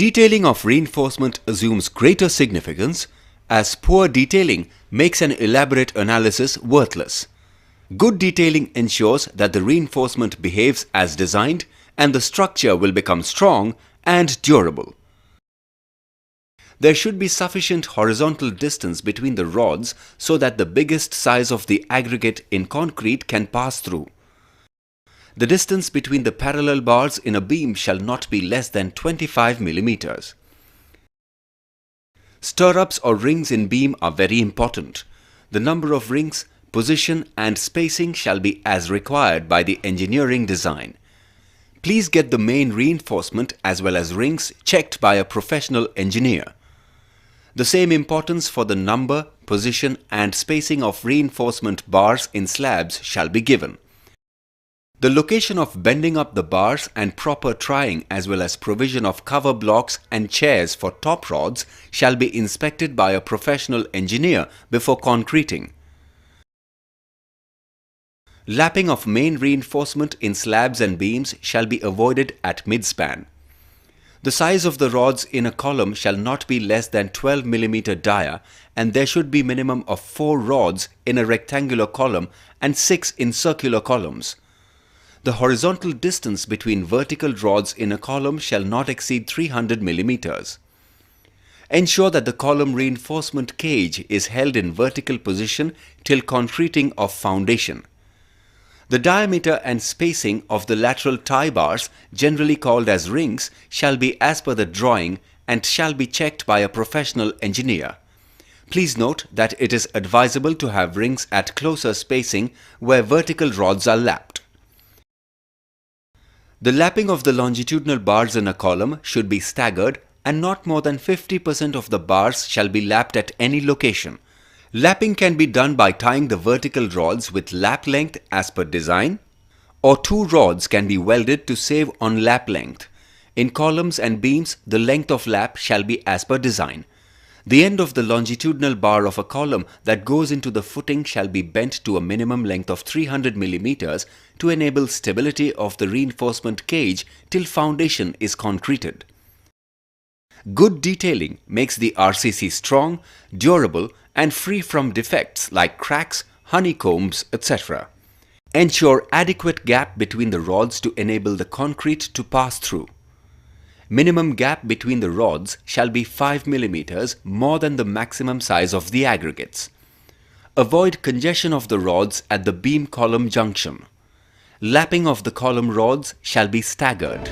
Detailing of reinforcement assumes greater significance as poor detailing makes an elaborate analysis worthless. Good detailing ensures that the reinforcement behaves as designed and the structure will become strong and durable. There should be sufficient horizontal distance between the rods so that the biggest size of the aggregate in concrete can pass through. The distance between the parallel bars in a beam shall not be less than 25 mm. Stirrups or rings in beam are very important. The number of rings, position and spacing shall be as required by the engineering design. Please get the main reinforcement as well as rings checked by a professional engineer. The same importance for the number, position and spacing of reinforcement bars in slabs shall be given. The location of bending up the bars and proper trying as well as provision of cover blocks and chairs for top rods shall be inspected by a professional engineer before concreting. Lapping of main reinforcement in slabs and beams shall be avoided at midspan. The size of the rods in a column shall not be less than 12 mm dia and there should be minimum of 4 rods in a rectangular column and 6 in circular columns. The horizontal distance between vertical rods in a column shall not exceed 300 mm. Ensure that the column reinforcement cage is held in vertical position till concreting of foundation. The diameter and spacing of the lateral tie bars, generally called as rings, shall be as per the drawing and shall be checked by a professional engineer. Please note that it is advisable to have rings at closer spacing where vertical rods are lapped. The lapping of the longitudinal bars in a column should be staggered and not more than 50% of the bars shall be lapped at any location. Lapping can be done by tying the vertical rods with lap length as per design, or 2 rods can be welded to save on lap length. In columns and beams, the length of lap shall be as per design. The end of the longitudinal bar of a column that goes into the footing shall be bent to a minimum length of 300 mm to enable stability of the reinforcement cage till foundation is concreted. Good detailing makes the RCC strong, durable and free from defects like cracks, honeycombs, etc. Ensure adequate gap between the rods to enable the concrete to pass through. Minimum gap between the rods shall be 5 mm more than the maximum size of the aggregates. Avoid congestion of the rods at the beam column junction. Lapping of the column rods shall be staggered.